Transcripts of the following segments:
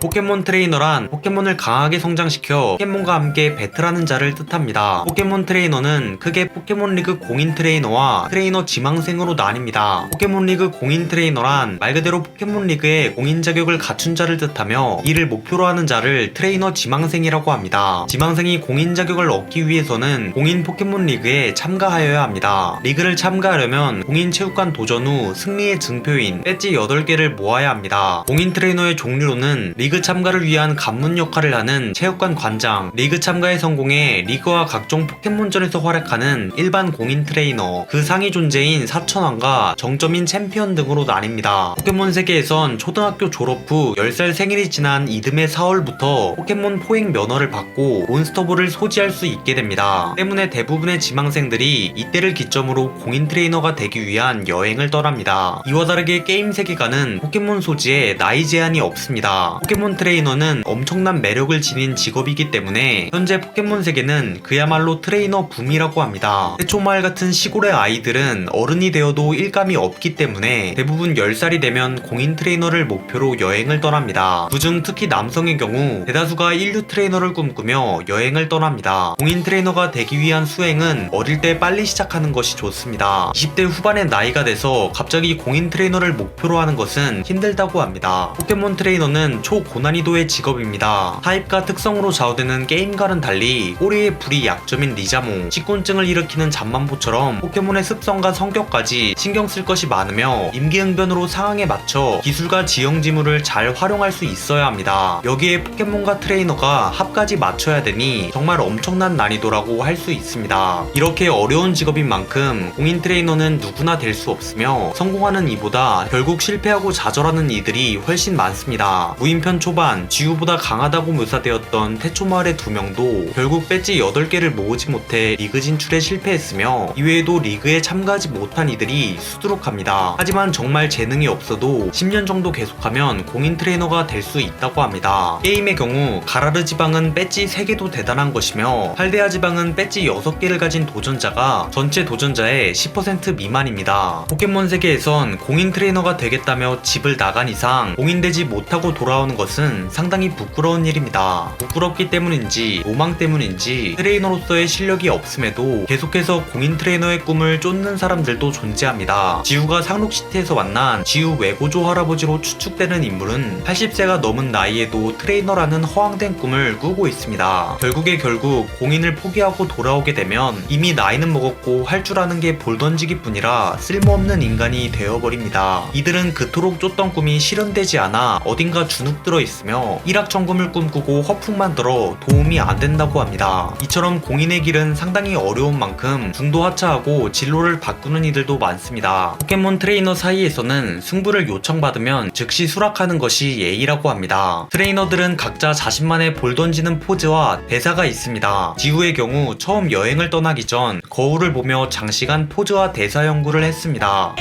포켓몬 트레이너란 포켓몬을 강하게 성장시켜 포켓몬과 함께 배틀하는 자를 뜻합니다. 포켓몬 트레이너는 크게 포켓몬 리그 공인 트레이너와 트레이너 지망생으로 나뉩니다. 포켓몬 리그 공인 트레이너란 말 그대로 포켓몬 리그의 공인 자격을 갖춘 자를 뜻하며 이를 목표로 하는 자를 트레이너 지망생이라고 합니다. 지망생이 공인 자격을 얻기 위해서는 공인 포켓몬 리그에 참가하여야 합니다. 리그를 참가하려면 공인 체육관 도전 후 승리의 증표인 배지 8개를 모아야 합니다. 공인 트레이너의 종류로는 리그 참가를 위한 관문 역할을 하는 체육관 관장, 리그 참가에 성공해 리그와 각종 포켓몬전에서 활약하는 일반 공인 트레이너, 그 상위 존재인 사천왕과 정점인 챔피언 등으로 나뉩니다. 포켓몬 세계에선 초등학교 졸업 후 10살 생일이 지난 이듬해 4월부터 포켓몬 포획 면허를 받고 몬스터볼을 소지할 수 있게 됩니다. 때문에 대부분의 지망생들이 이때를 기점으로 공인 트레이너가 되기 위한 여행을 떠납니다. 이와 다르게 게임 세계관은 포켓몬 소지에 나이 제한이 없습니다. 포켓몬 트레이너는 엄청난 매력을 지닌 직업이기 때문에 현재 포켓몬 세계는 그야말로 트레이너 붐이라고 합니다. 태초마을 같은 시골의 아이들은 어른이 되어도 일감이 없기 때문에 대부분 10살이 되면 공인 트레이너를 목표로 여행을 떠납니다. 그중 특히 남성의 경우 대다수가 인류 트레이너를 꿈꾸며 여행을 떠납니다. 공인 트레이너가 되기 위한 수행은 어릴 때 빨리 시작하는 것이 좋습니다. 20대 후반의 나이가 돼서 갑자기 공인 트레이너를 목표로 하는 것은 힘들다고 합니다. 포켓몬 트레이너는 초고난이도의 직업입니다. 타입과 특성으로 좌우되는 게임과는 달리 꼬리의 불이 약점인 리자몽, 식곤증을 일으키는 잠만보처럼 포켓몬의 습성과 성격까지 신경 쓸 것이 많으며 임기응변으로 상황에 맞춰 기술과 지형지물을 잘 활용할 수 있어야 합니다. 여기에 포켓몬과 트레이너가 합까지 맞춰야 되니 정말 엄청난 난이도라고 할 수 있습니다. 이렇게 어려운 직업인 만큼 공인 트레이너는 누구나 될 수 없으며 성공하는 이보다 결국 실패하고 좌절하는 이들이 훨씬 많습니다. 무인편 초반 지우보다 강하다고 묘사되었던 태초마을의 2명도 결국 배지 8개를 모으지 못해 리그 진출에 실패했으며 이외에도 리그에 참가하지 못한 이들이 수두룩합니다. 하지만 정말 재능이 없어도 10년 정도 계속하면 공인 트레이너가 될 수 있다고 합니다. 게임의 경우 가라르 지방은 배지 3개도 대단한 것이며 팔데아 지방은 배지 6개를 가진 도전자가 전체 도전자의 10% 미만입니다. 포켓몬 세계에선 공인 트레이너가 되겠다며 집을 나간 이상 공인되지 못하고 돌아오는 것은 상당히 부끄러운 일입니다. 부끄럽기 때문인지 로망 때문인지 트레이너로서의 실력이 없음에도 계속해서 공인 트레이너의 꿈을 쫓는 사람들도 존재합니다. 지우가 상록시티에서 만난 지우 외고조 할아버지로 추측되는 인물은 80세가 넘은 나이에도 트레이너라는 허황된 꿈을 꾸고 있습니다. 결국 공인을 포기하고 돌아오게 되면 이미 나이는 먹었고 할 줄 아는 게 볼 던지기 뿐이라 쓸모없는 인간이 되어버립니다. 이들은 그토록 쫓던 꿈이 실현되지 않아 어딘가 주눅 들어 있으며 일확천금을 꿈꾸고 허풍만 들어 도움이 안 된다고 합니다. 이처럼 공인의 길은 상당히 어려운 만큼 중도 하차하고 진로를 바꾸는 이들도 많습니다. 포켓몬 트레이너 사이에서는 승부를 요청받으면 즉시 수락하는 것이 예의라고 합니다. 트레이너들은 각자 자신만의 볼 던지는 포즈와 대사가 있습니다. 지우의 경우 처음 여행을 떠나기 전 거울을 보며 장시간 포즈와 대사 연구를 했습니다.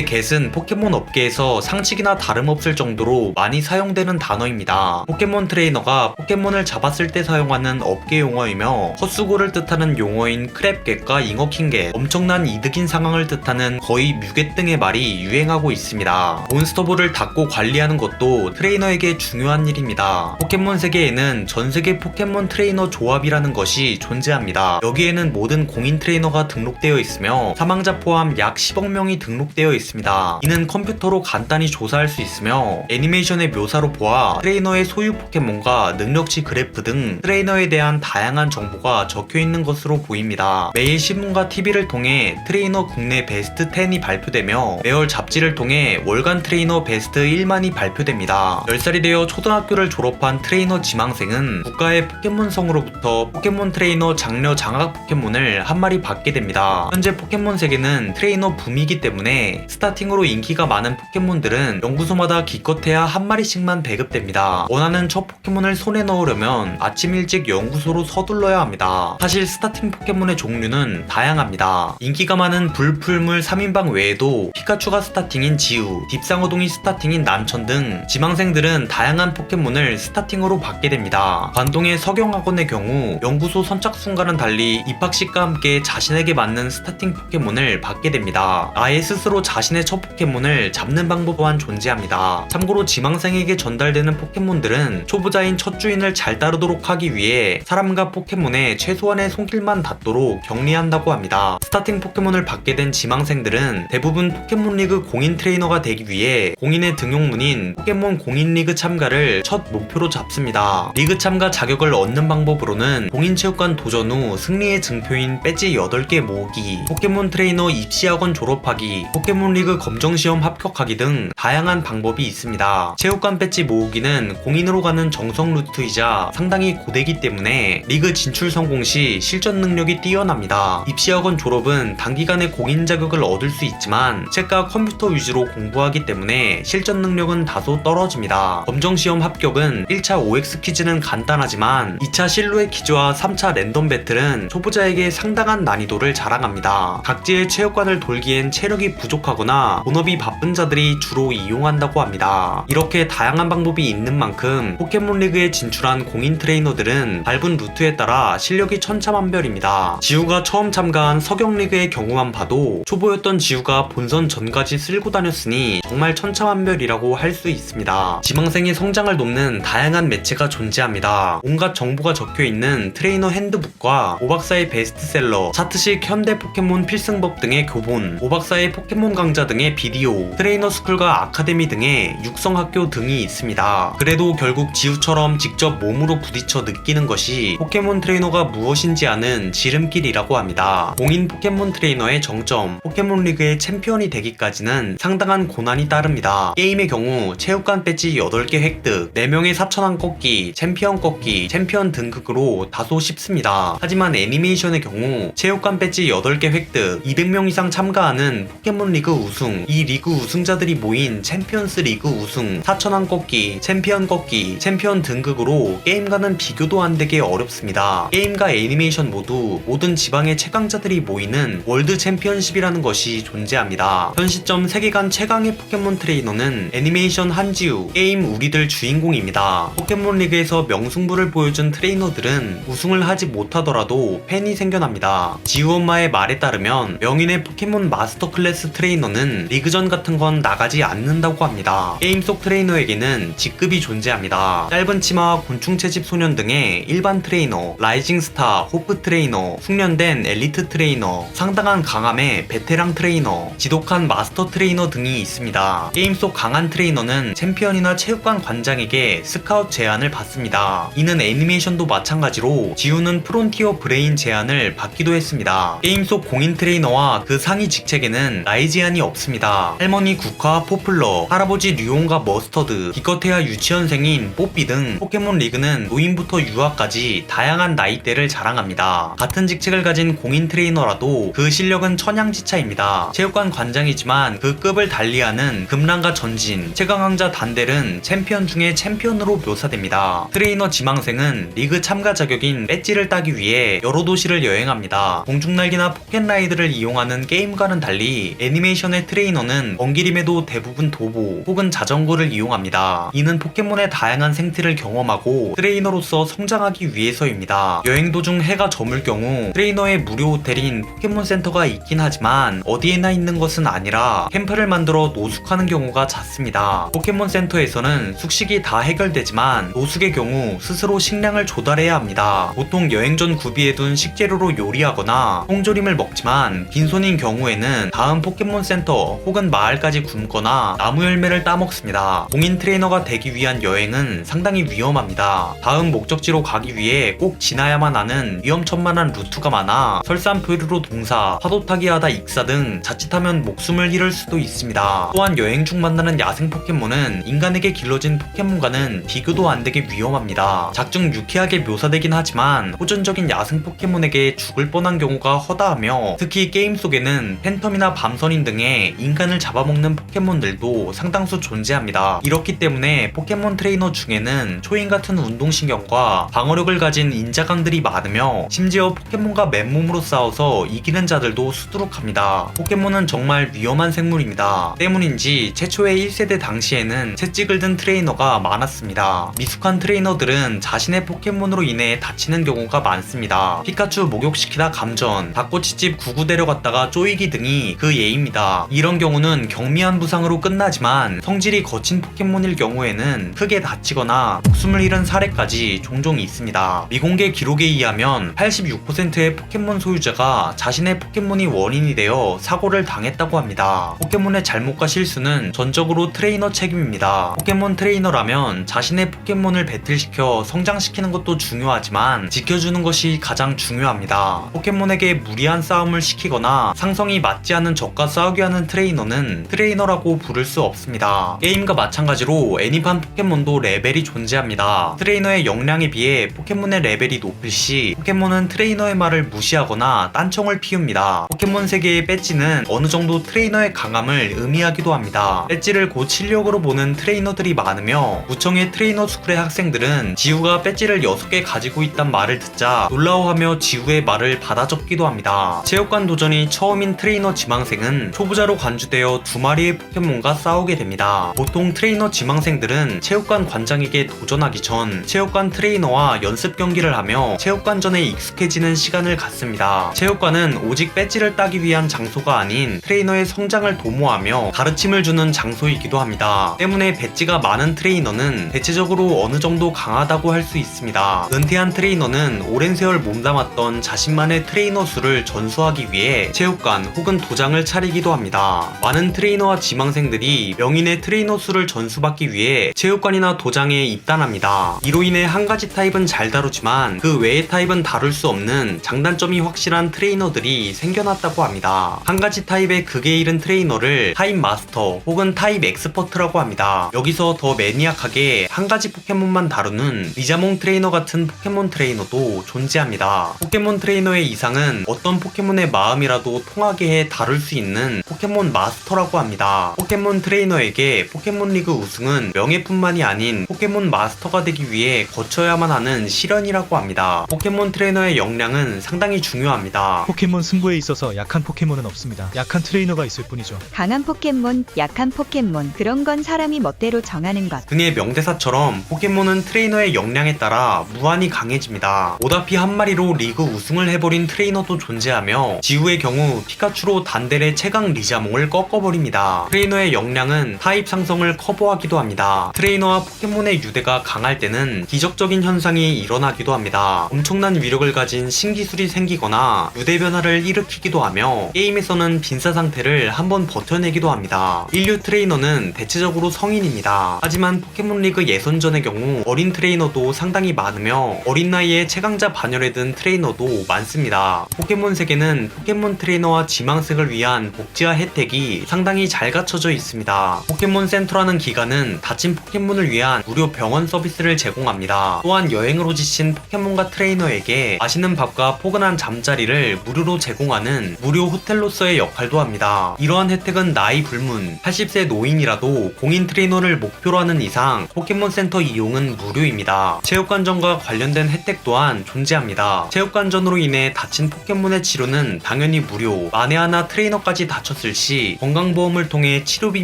겟은 포켓몬 업계에서 상식이나 다름없을 정도로 많이 사용되는 단어입니다. 포켓몬 트레이너가 포켓몬을 잡았을 때 사용하는 업계 용어이며 헛수고를 뜻하는 용어인 크랩겟과 잉어킹겟, 엄청난 이득인 상황을 뜻하는 거의 뮤겟 등의 말이 유행하고 있습니다. 몬스터볼을 닫고 관리하는 것도 트레이너에게 중요한 일입니다. 포켓몬 세계에는 전세계 포켓몬 트레이너 조합이라는 것이 존재합니다. 여기에는 모든 공인 트레이너가 등록되어 있으며 사망자 포함 약 10억 명이 등록되어 있습니다. 이는 컴퓨터로 간단히 조사할 수 있으며 애니메이션의 묘사로 보아 트레이너의 소유 포켓몬과 능력치 그래프 등 트레이너에 대한 다양한 정보가 적혀있는 것으로 보입니다. 매일 신문과 TV를 통해 트레이너 국내 베스트 10이 발표되며 매월 잡지를 통해 월간 트레이너 베스트 1만이 발표됩니다. 10살이 되어 초등학교를 졸업한 트레이너 지망생은 국가의 포켓몬성으로부터 포켓몬 트레이너 장려 장학 포켓몬을 한 마리 받게 됩니다. 현재 포켓몬 세계는 트레이너 붐이기 때문에 스타팅으로 인기가 많은 포켓몬들은 연구소마다 기껏해야 한 마리씩만 배급됩니다. 원하는 첫 포켓몬을 손에 넣으려면 아침 일찍 연구소로 서둘러야 합니다. 사실 스타팅 포켓몬의 종류는 다양합니다. 인기가 많은 불풀물 3인방 외에도 피카츄가 스타팅인 지우, 딥상어동이 스타팅인 난천 등 지망생들은 다양한 포켓몬을 스타팅으로 받게 됩니다. 관동의 서경학원의 경우 연구소 선착순과는 달리 입학식과 함께 자신에게 맞는 스타팅 포켓몬을 받게 됩니다. 아예 스스로 자신의 첫 포켓몬을 잡는 방법 또한 존재합니다. 참고로 지망생에게 전달되는 포켓몬들은 초보자인 첫 주인을 잘 따르도록 하기 위해 사람과 포켓몬에 최소한의 손길만 닿도록 격리한다고 합니다. 스타팅 포켓몬을 받게 된 지망생들은 대부분 포켓몬리그 공인 트레이너가 되기 위해 공인의 등용문인 포켓몬 공인리그 참가를 첫 목표로 잡습니다. 리그 참가 자격을 얻는 방법으로는 공인체육관 도전 후 승리의 증표인 배지 8개 모으기, 포켓몬 트레이너 입시학원 졸업하기, 포켓몬리그 검정시험 합격하기 등 다양한 방법이 있습니다. 체육관 배지 모으기는 공인으로 가는 정석 루트이자 상당히 고되기 때문에 리그 진출 성공 시 실전 능력이 뛰어납니다. 입시학원 졸업은 단기간에 공인 자격을 얻을 수 있지만 책과 컴퓨터 위주로 공부하기 때문에 실전 능력은 다소 떨어집니다. 검정시험 합격은 1차 OX 퀴즈는 간단하지만 2차 실루엣 퀴즈와 3차 랜덤 배틀은 초보자에게 상당한 난이도를 자랑합니다. 각지의 체육관을 돌기엔 체력이 부족하거나 본업이 바쁜 자들이 주로 이용한다고 합니다. 이렇게 다양한 방법이 있는 만큼 포켓몬리그에 진출한 공인 트레이너들은 밟은 루트에 따라 실력이 천차만별입니다. 지우가 처음 참가한 서경리그의 경우만 봐도 초보였던 지우가 본선 전까지 쓸고 다녔으니 정말 천차만별이라고 할 수 있습니다. 지망생의 성장을 돕는 다양한 매체가 존재합니다. 온갖 정보가 적혀있는 트레이너 핸드북과 오박사의 베스트셀러, 차트식 현대 포켓몬 필승법 등의 교본, 오박사의 포켓몬 강좌 등의 비디오, 트레이너 스쿨과 아카데미 등의 육성학교 등이 있습니다. 그래도 결국 지우처럼 직접 몸으로 부딪혀 느끼는 것이 포켓몬 트레이너가 무엇인지 아는 지름길이라고 합니다. 공인 포켓몬 트레이너의 정점, 포켓몬 리그의 챔피언이 되기까지는 상당한 고난이 따릅니다. 게임의 경우 체육관 배지 8개 획득, 4명의 4,000원 꺾기, 챔피언 꺾기, 챔피언 등극으로 다소 쉽습니다. 하지만 애니메이션의 경우 체육관 배지 8개 획득, 200명 이상 참가하는 포켓몬 리그 우승, 이 리그 우승자들이 모인 챔피언스 리그 우승, 4,000원 꺾기, 챔피언 꺾기, 챔피언 등극으로 게임과는 비교도 안 되게 어렵습니다. 게임과 애니메이션 모두 모든 지방의 최강자들이 모이는 월드 챔피언십이라는 것이 존재합니다. 현 시점 세계관 최강의 포켓몬 트레이너는 애니메이션 한지우, 게임 우리들 주인공입니다. 포켓몬 리그에서 명승부를 보여준 트레이너들은 우승을 하지 못하더라도 팬이 생겨납니다. 지우 엄마의 말에 따르면 명인의 포켓몬 마스터 클래스 트레이너는 리그전 같은 건 나가지 않는다고 합니다. 게임 속 트레이너에게는 직급이 존재합니다. 짧은 치마와 곤충 채집 소년 등의 일반 트레이너, 라이징 스타, 호프 트레이너, 숙련된 엘리트 트레이너, 상당한 강함의 베테랑 트레이너, 지독한 마스터 트레이너 등이 있습니다. 게임 속 강한 트레이너는 챔피언이나 체육관 관장에게 스카웃 제안을 받습니다. 이는 애니메이션도 마찬가지로 지우는 프론티어 브레인 제안을 받기도 했습니다. 게임 속 공인 트레이너와 그 상위 직책에는 나이 제한이 없습니다. 할머니 국화 포플러, 할아버지 류온과 머스터드, 기껏해야 유치원생인 뽀삐 등 포켓몬 리그는 노인부터 유아까지 다양한 나이대를 자랑합니다. 같은 직책을 가진 공인 트레이너라도 그 실력은 천양지차입니다. 체육관 관장이지만 그 급을 달리하는 금랑과 전진, 최강왕자 단델은 챔피언 중에 챔피언으로 묘사됩니다. 트레이너 지망생은 리그 참가 자격인 배지를 따기 위해 여러 도시를 여행합니다. 공중날개나 포켓라이드를 이용하는 게임과는 달리 애니메이션의 트레이너는 먼 길임에도 대부분 도보 혹은 자전거를 이용합니다. 이는 포켓몬의 다양한 생태를 경험하고 트레이너로서 성장하기 위해서입니다. 여행 도중 해가 저물 경우 트레이너의 무료 호텔인 포켓몬 센터가 있긴 하지만 어디에나 있는 것은 아니라 캠프를 만들어 노숙하는 경우가 잦습니다. 포켓몬 센터에서는 숙식이 다 해결되지만 노숙의 경우 스스로 식량을 조달해야 합니다. 보통 여행 전 구비해둔 식재료로 요리하거나 통조림을 먹지만 빈손인 경우에는 다음 포켓몬 센터 혹은 마을까지 굶거나 나무 열매를 따먹습니다. 공인 트레이너가 되기 위한 여행은 상당히 위험합니다. 다음 목적지로 가기 위해 꼭 지나야만 하는 위험천만한 루트가 많아 설산포유로 동사, 파도 타기 하다 익사 등 자칫하면 목숨을 잃을 수도 있습니다. 또한 여행 중 만나는 야생 포켓몬은 인간에게 길러진 포켓몬과는 비교도 안 되게 위험합니다. 작중 유쾌하게 묘사되긴 하지만 호전적인 야생 포켓몬에게 죽을 뻔한 경우가 허다하며 특히 게임 속에는 팬텀이나 밤선인 등의 인간을 잡아먹는 포켓몬들도 상당수 존재합니다. 이렇기 때문에 포켓몬 트레이너 중에는 초인 같은 운동신경과 방어력을 가진 인자강들이 많으며 심지어 포켓몬과 맨몸으로 싸워서 이기는 자들도 수두룩합니다. 포켓몬은 정말 위험한 생물입니다. 때문인지 최초의 1세대 당시에는 채찍을 든 트레이너가 많았습니다. 미숙한 트레이너들은 자신의 포켓몬으로 인해 다치는 경우가 많습니다. 피카츄 목욕시키다 감전, 닭꼬치집 구구 데려갔다가 쪼이기 등이 그 예입니다. 합니다. 이런 경우는 경미한 부상으로 끝나지만 성질이 거친 포켓몬일 경우에는 크게 다치거나 목숨을 잃은 사례까지 종종 있습니다. 미공개 기록에 의하면 86%의 포켓몬 소유자가 자신의 포켓몬이 원인이 되어 사고를 당했다고 합니다. 포켓몬의 잘못과 실수는 전적으로 트레이너 책임입니다. 포켓몬 트레이너라면 자신의 포켓몬을 배틀시켜 성장시키는 것도 중요하지만 지켜주는 것이 가장 중요합니다. 포켓몬에게 무리한 싸움을 시키거나 상성이 맞지 않은 적과 싸우게 하는 트레이너는 트레이너라고 부를 수 없습니다. 게임과 마찬가지로 애니판 포켓몬도 레벨이 존재합니다. 트레이너의 역량에 비해 포켓몬의 레벨이 높을 시 포켓몬은 트레이너의 말을 무시하거나 딴청을 피웁니다. 포켓몬 세계의 배지는 어느 정도 트레이너의 강함을 의미하기도 합니다. 배지를 곧 실력으로 보는 트레이너들이 많으며 무청의 트레이너 스쿨의 학생들은 지우가 배지를 6개 가지고 있단 말을 듣자 놀라워하며 지우의 말을 받아 적기도 합니다. 체육관 도전이 처음인 트레이너 지망생은 초보자로 관주되어 2마리의 포켓몬과 싸우게 됩니다. 보통 트레이너 지망생들은 체육관 관장에게 도전하기 전 체육관 트레이너와 연습 경기를 하며 체육관전에 익숙해지는 시간을 갖습니다. 체육관은 오직 배지를 따기 위한 장소가 아닌 트레이너의 성장을 도모하며 가르침을 주는 장소이기도 합니다. 때문에 배지가 많은 트레이너는 대체적으로 어느 정도 강하다고 할 수 있습니다. 은퇴한 트레이너는 오랜 세월 몸담았던 자신만의 트레이너 수를 전수하기 위해 체육관 혹은 도장을 차리기도 합니다. 많은 트레이너와 지망생들이 명인의 트레이너 수를 전수받기 위해 체육관이나 도장에 입단합니다. 이로 인해 한 가지 타입은 잘 다루지만 그 외의 타입은 다룰 수 없는 장단점이 확실한 트레이너들이 생겨났다고 합니다. 한 가지 타입의 극에 이른 트레이너를 타입 마스터 혹은 타입 엑스퍼트라고 합니다. 여기서 더 매니악하게 한 가지 포켓몬만 다루는 리자몽 트레이너 같은 포켓몬 트레이너도 존재합니다. 포켓몬 트레이너의 이상은 어떤 포켓몬의 마음이라도 통하게 해 다룰 수 있는 포켓몬 마스터라고 합니다. 포켓몬 트레이너에게 포켓몬 리그 우승은 명예뿐만이 아닌 포켓몬 마스터가 되기 위해 거쳐야만 하는 시련이라고 합니다. 포켓몬 트레이너의 역량은 상당히 중요합니다. 포켓몬 승부에 있어서 약한 포켓몬은 없습니다. 약한 트레이너가 있을 뿐이죠. 강한 포켓몬, 약한 포켓몬, 그런 건 사람이 멋대로 정하는 것. 등의 명대사처럼 포켓몬은 트레이너의 역량에 따라 무한히 강해집니다. 오다피 한 마리로 리그 우승을 해버린 트레이너도 존재하며 지우의 경우 피카츄로 단델의 최강 리자몽을 꺾어버립니다. 트레이너의 역량은 타입 상성을 커버하기도 합니다. 트레이너와 포켓몬의 유대가 강할 때는 기적적인 현상이 일어나기도 합니다. 엄청난 위력을 가진 신기술이 생기거나 유대 변화를 일으키기도 하며 게임에서는 빈사 상태를 한번 버텨내기도 합니다. 인류 트레이너는 대체적으로 성인입니다. 하지만 포켓몬 리그 예선전의 경우 어린 트레이너도 상당히 많으며 어린 나이에 최강자 반열에 든 트레이너도 많습니다. 포켓몬 세계는 포켓몬 트레이너와 지망생을 위한 복지와 혜택이 상당히 잘 갖춰져 있습니다. 포켓몬 센터라는 기관은 다친 포켓몬을 위한 무료 병원 서비스를 제공합니다. 또한 여행으로 지친 포켓몬과 트레이너에게 맛있는 밥과 포근한 잠자리를 무료로 제공하는 무료 호텔로서의 역할도 합니다. 이러한 혜택은 나이 불문, 80세 노인이라도 공인 트레이너를 목표로 하는 이상 포켓몬 센터 이용은 무료입니다. 체육관전과 관련된 혜택 또한 존재합니다. 체육관전으로 인해 다친 포켓몬의 치료는 당연히 무료, 만에 하나 트레이너까지 다쳤을 시 건강보험을 통해 치료비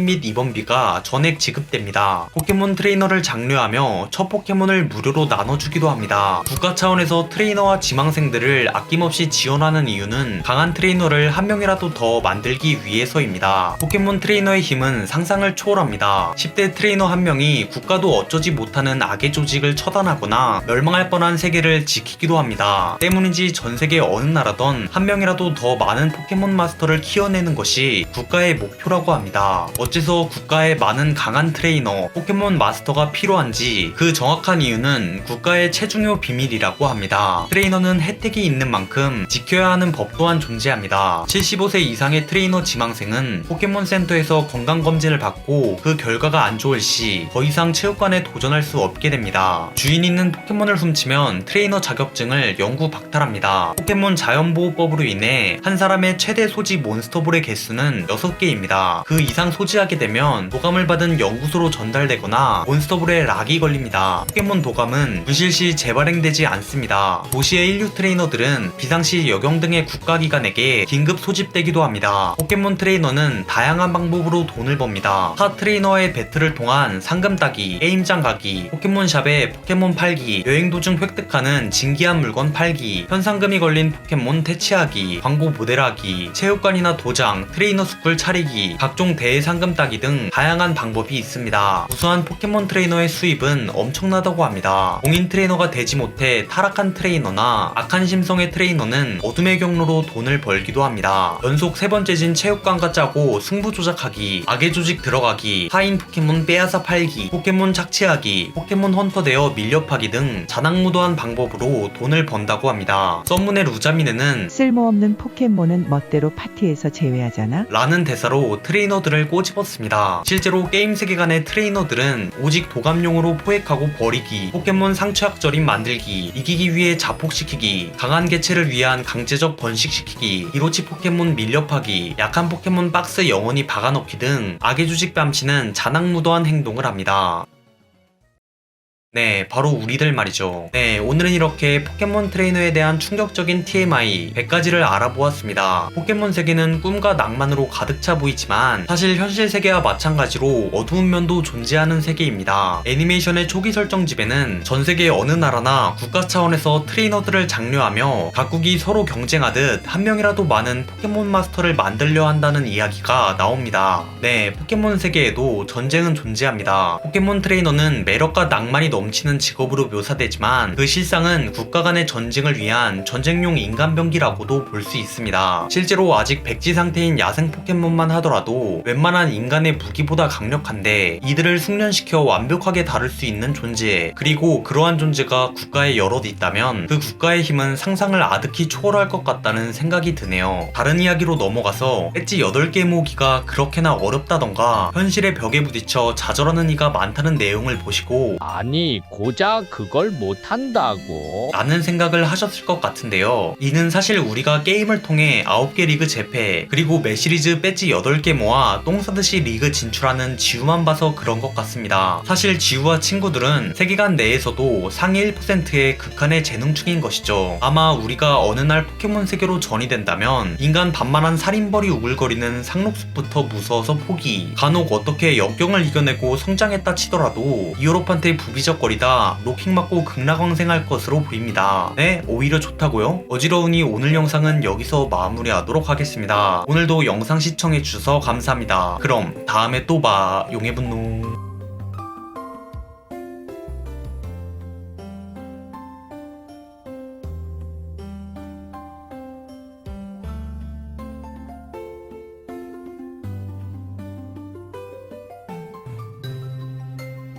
및 입원비가 전액 지급됩니다. 포켓몬 트레이너를 장려하며 첫 포켓몬을 무료로 나눠주기도 합니다. 국가 차원에서 트레이너와 지망생들을 아낌없이 지원하는 이유는 강한 트레이너를 한 명이라도 더 만들기 위해서입니다. 포켓몬 트레이너의 힘은 상상을 초월합니다. 10대 트레이너 한 명이 국가도 어쩌지 못하는 악의 조직을 처단하거나 멸망할 뻔한 세계를 지키기도 합니다. 때문인지 전세계 어느 나라던 한 명이라도 더 많은 포켓몬 마스터를 키워내는 것이 국가의 목표라고 합니다. 어째서 국가에 많은 강한 트레이너, 포켓몬 마스터가 필요한지 그 정확한 이유는 국가의 최중요 비밀이라고 합니다. 트레이너는 혜택이 있는 만큼 지켜야 하는 법 또한 존재합니다. 75세 이상의 트레이너 지망생은 포켓몬 센터에서 건강검진을 받고 그 결과가 안 좋을 시 더 이상 체육관에 도전할 수 없게 됩니다. 주인 있는 포켓몬을 훔치면 트레이너 자격증을 영구 박탈합니다. 포켓몬 자연보호법으로 인해 한 사람의 최대 소지 몬스터볼의 개수는 6개입니다. 그 이상 소지하게 되면 도감을 받은 연구소로 전달되거나 몬스터볼에 락이 걸립니다. 포켓몬 도감은 분실시 재발행되지 않습니다. 도시의 인류 트레이너들은 비상시 여경 등의 국가기관에게 긴급 소집되기도 합니다. 포켓몬 트레이너는 다양한 방법으로 돈을 법니다. 타 트레이너와의 배틀을 통한 상금 따기, 게임장 가기, 포켓몬샵에 포켓몬 팔기, 여행 도중 획득하는 진기한 물건 팔기, 현상금이 걸린 포켓몬 퇴치하기, 광고 모델하기, 체육관이나 도장, 성장, 트레이너 스쿨 차리기, 각종 대회 상금 따기 등 다양한 방법이 있습니다. 우수한 포켓몬 트레이너의 수입은 엄청나다고 합니다. 공인 트레이너가 되지 못해 타락한 트레이너나 악한 심성의 트레이너는 어둠의 경로로 돈을 벌기도 합니다. 연속 3번째진 체육관과 짜고 승부 조작하기, 악의 조직 들어가기, 타인 포켓몬 빼앗아 팔기, 포켓몬 착취하기, 포켓몬 헌터 되어 밀렵하기 등 자낙무도한 방법으로 돈을 번다고 합니다. 썸문의 루자미네는 쓸모없는 포켓몬은 멋대로 파티에서 제외하잖아. 라는 대사로 트레이너들을 꼬집었습니다. 실제로 게임 세계관의 트레이너들은 오직 도감용으로 포획하고 버리기, 포켓몬 상처약절임 만들기, 이기기 위해 자폭시키기, 강한 개체를 위한 강제적 번식시키기, 이로치 포켓몬 밀렵하기, 약한 포켓몬 박스 영원히 박아넣기 등 악의 조직 뺨치는 자낙무도한 행동을 합니다. 네, 바로 우리들 말이죠. 네, 오늘은 이렇게 포켓몬 트레이너에 대한 충격적인 TMI 100가지를 알아보았습니다. 포켓몬 세계는 꿈과 낭만으로 가득 차 보이지만 사실 현실 세계와 마찬가지로 어두운 면도 존재하는 세계입니다. 애니메이션의 초기 설정집에는 전 세계 어느 나라나 국가 차원에서 트레이너들을 장려하며 각국이 서로 경쟁하듯 한 명이라도 많은 포켓몬 마스터를 만들려 한다는 이야기가 나옵니다. 네, 포켓몬 세계에도 전쟁은 존재합니다. 포켓몬 트레이너는 매력과 낭만이 넘치는 직업으로 묘사되지만 그 실상은 국가 간의 전쟁을 위한 전쟁용 인간병기라고도 볼 수 있습니다. 실제로 아직 백지 상태인 야생 포켓몬만 하더라도 웬만한 인간의 무기보다 강력한데 이들을 숙련시켜 완벽하게 다룰 수 있는 존재, 그리고 그러한 존재가 국가에 여럿 있다면 그 국가의 힘은 상상을 아득히 초월할 것 같다는 생각이 드네요. 다른 이야기로 넘어가서 배지 8개 모으기가 그렇게나 어렵다던가 현실의 벽에 부딪혀 좌절하는 이가 많다는 내용을 보시고 아니 고작 그걸 못한다고? 라는 생각을 하셨을 것 같은데요. 이는 사실 우리가 게임을 통해 9개 리그 재패, 그리고 매 시리즈 배지 8개 모아 똥 싸듯이 리그 진출하는 지우만 봐서 그런 것 같습니다. 사실 지우와 친구들은 세계관 내에서도 상위 1%의 극한의 재능충인 것이죠. 아마 우리가 어느 날 포켓몬 세계로 전이 된다면 인간 반만한 살인벌이 우글거리는 상록숲부터 무서워서 포기, 간혹 어떻게 역경을 이겨내고 성장했다 치더라도 이오로판테 부비적거리다 로킹 맞고 극락왕생할 것으로 보입니다. 네, 오히려 좋다고요? 어지러우니 오늘 영상은 여기서 마무리하도록 하겠습니다. 오늘도 영상 시청해주셔서 감사합니다. 그럼 다음에 또 봐. 용의 분노.